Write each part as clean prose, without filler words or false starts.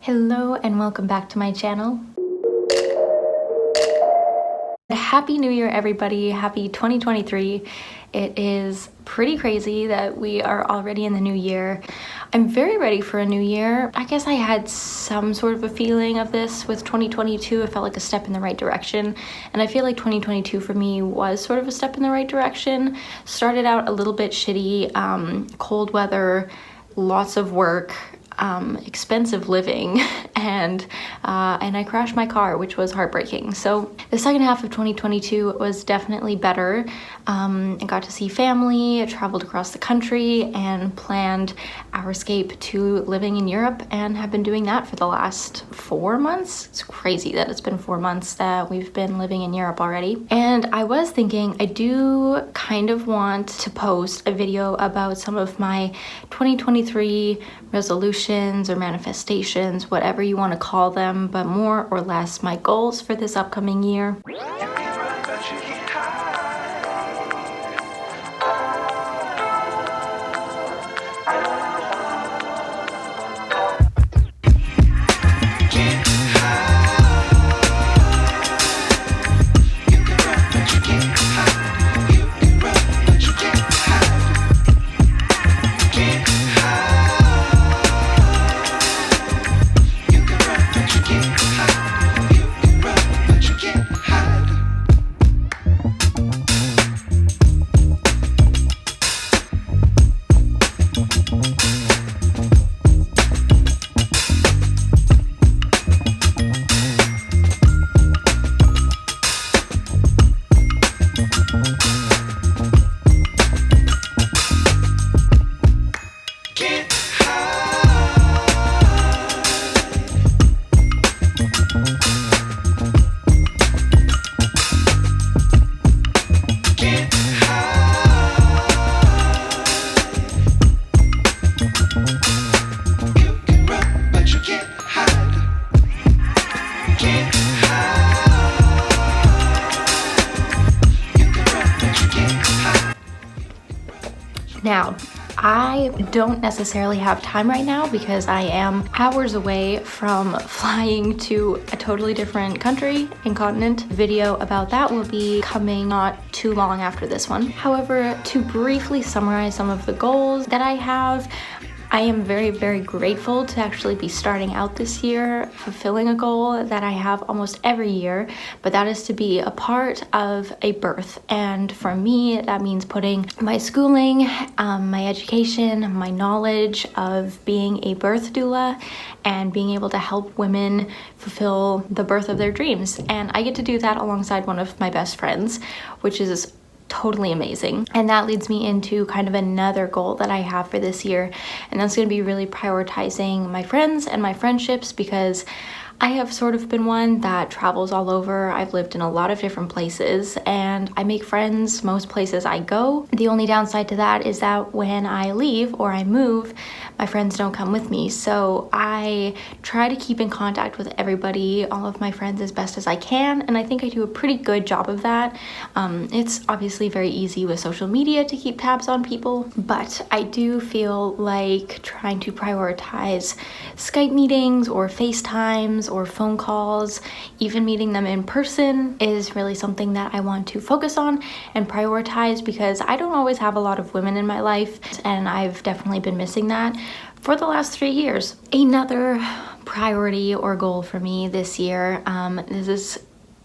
Hello and welcome back to my channel. Happy New Year, everybody. Happy 2023. It is pretty crazy that we are already in the new year. I'm very ready for a new year. I guess I had some sort of a feeling of this with 2022. It felt like a step in the right direction. And I feel like 2022 for me was sort of a step in the right direction. Started out a little bit shitty, cold weather, lots of work, expensive living, and I crashed my car, which was heartbreaking. So the second half of 2022 was definitely better. I got to see family, traveled across the country, and planned our escape to living in Europe, and have been doing that for the last 4 months. It's crazy that it's been 4 months that we've been living in Europe already. And I was thinking I do kind of want to post a video about some of my 2023 resolutions or manifestations, whatever you want to call them, but more or less my goals for this upcoming year. Now, I don't necessarily have time right now because I am hours away from flying to a totally different country and continent. Video about that will be coming not too long after this one. However, to briefly summarize some of the goals that I have, I am very, very grateful to actually be starting out this year fulfilling a goal that I have almost every year, but that is to be a part of a birth. And for me, that means putting my schooling, my education, my knowledge of being a birth doula, and being able to help women fulfill the birth of their dreams. And I get to do that alongside one of my best friends, which is totally amazing. And that leads me into kind of another goal that I have for this year, and that's going to be really prioritizing my friends and my friendships, because I have sort of been one that travels all over. I've lived in a lot of different places and I make friends most places I go. The only downside to that is that when I leave or I move, my friends don't come with me. So I try to keep in contact with everybody, all of my friends, as best as I can. And I think I do a pretty good job of that. It's obviously very easy with social media to keep tabs on people, but I do feel like trying to prioritize Skype meetings or FaceTimes or phone calls, even meeting them in person, is really something that I want to focus on and prioritize, because I don't always have a lot of women in my life, and I've definitely been missing that for the last 3 years. Another priority or goal for me this year, this is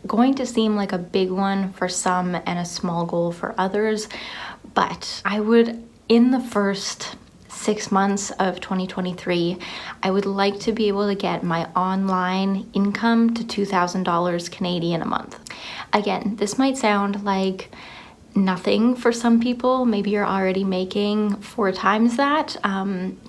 going to seem like a big one for some and a small goal for others, but I would, in the first 6 months of 2023, I would like to be able to get my online income to $2,000 Canadian a month. Again, this might sound like nothing for some people. Maybe you're already making 4 times that,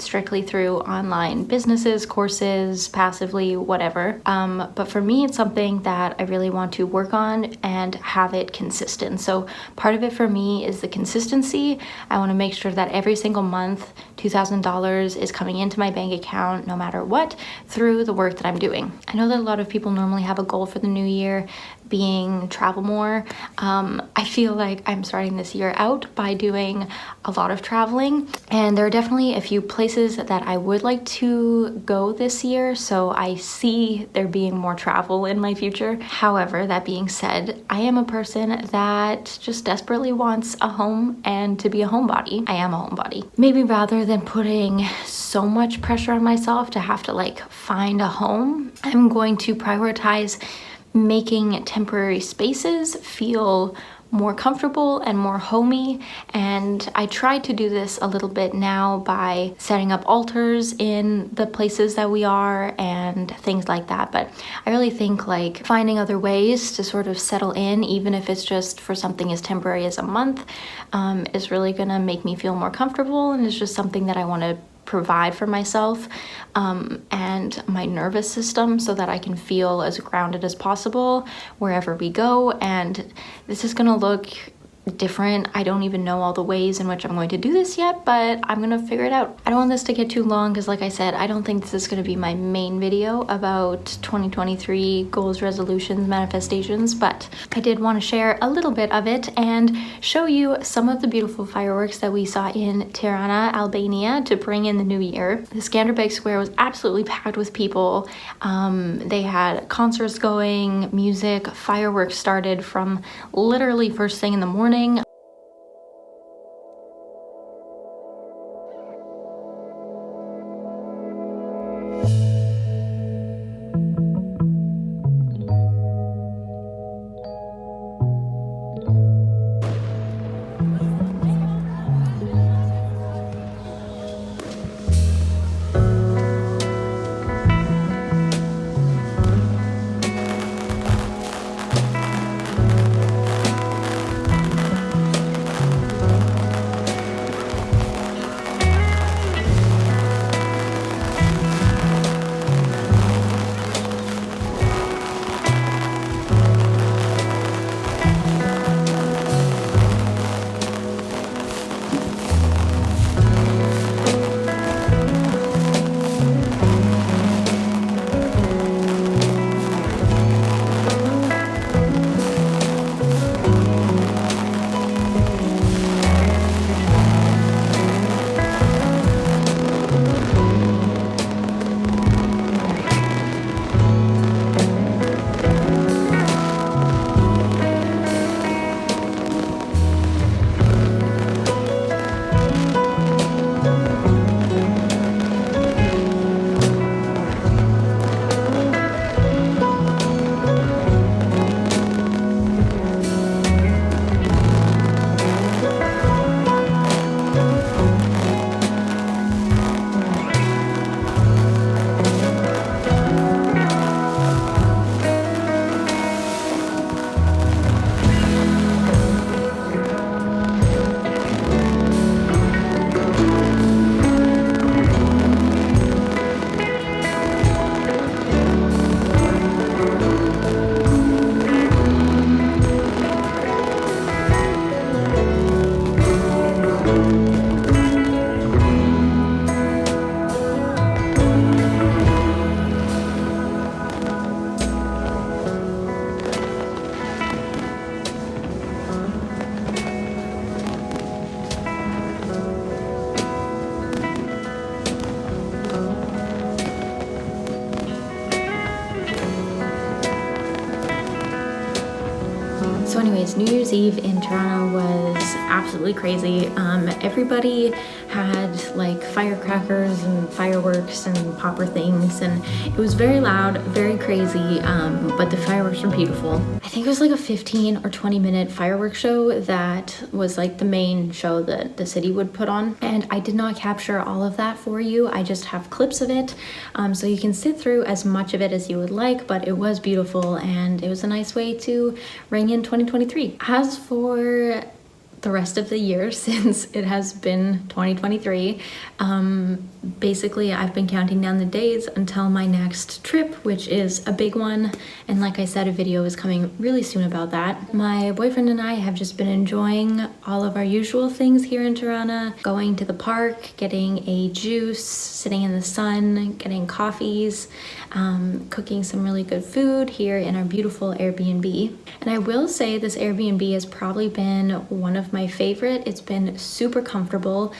strictly through online businesses, courses, passively, whatever. But for me, it's something that I really want to work on and have it consistent. So part of it for me is the consistency. I want to make sure that every single month, $2,000 is coming into my bank account no matter what through the work that I'm doing. I know that a lot of people normally have a goal for the new year being travel more. I feel like I'm starting this year out by doing a lot of traveling, and there are definitely a few places that I would like to go this year, so I see there being more travel in my future. However, that being said, I am a person that just desperately wants a home and to be a homebody. I am a homebody. Maybe rather than putting so much pressure on myself to have to like find a home, I'm going to prioritize making temporary spaces feel more comfortable and more homey. And I try to do this a little bit now by setting up altars in the places that we are and things like that. But I really think like finding other ways to sort of settle in, even if it's just for something as temporary as a month, is really gonna make me feel more comfortable, and it's just something that I want to provide for myself and my nervous system, so that I can feel as grounded as possible wherever we go. And this is gonna look different. I don't even know all the ways in which I'm going to do this yet, but I'm gonna figure it out. I don't want this to get too long because, like I said, I don't think this is gonna be my main video about 2023 goals, resolutions, manifestations, but I did want to share a little bit of it and show you some of the beautiful fireworks that we saw in Tirana, Albania, to bring in the new year. The Skanderbeg Square was absolutely packed with people. They had concerts going, music, fireworks started from literally first thing in the morning. So anyways, New Year's Eve in Tirana was absolutely crazy. Everybody had like firecrackers and fireworks and popper things, and it was very loud, very crazy, but the fireworks were beautiful. I think it was like a 15 or 20 minute fireworks show that was like the main show that the city would put on, and I did not capture all of that for you. I just have clips of it, so you can sit through as much of it as you would like, but it was beautiful and it was a nice way to ring in 2023. As for the rest of the year, since it has been 2023, basically I've been counting down the days until my next trip, which is a big one. And like I said, a video is coming really soon about that. My boyfriend and I have just been enjoying all of our usual things here in Tirana, going to the park, getting a juice, sitting in the sun, getting coffees, cooking some really good food here in our beautiful Airbnb. And I will say this Airbnb has probably been one of my favorite. It's been super comfortable.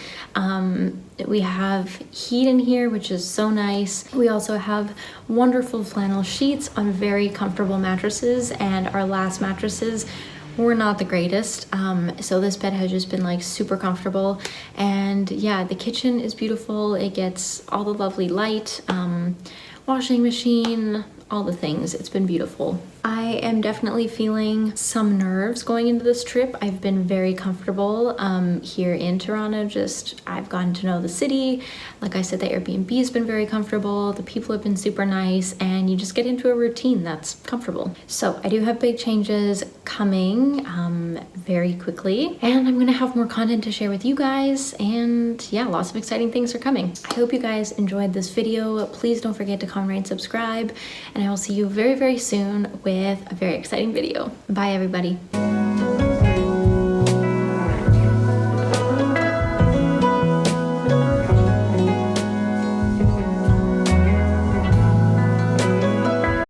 We have heat in here, which is so nice. We also have wonderful flannel sheets on very comfortable mattresses, and our last mattresses were not the greatest. So this bed has just been like super comfortable. And yeah, the kitchen is beautiful. It gets all the lovely light, washing machine, all the things. It's been beautiful. I am definitely feeling some nerves going into this trip. I've been very comfortable here in Tirana. I've gotten to know the city. Like I said, the Airbnb has been very comfortable. The people have been super nice, and you just get into a routine that's comfortable. So I do have big changes coming very quickly, and I'm gonna have more content to share with you guys, and yeah, lots of exciting things are coming. I hope you guys enjoyed this video. Please don't forget to comment, rate, and subscribe, and I will see you very, very soon with a very exciting video. Bye, everybody.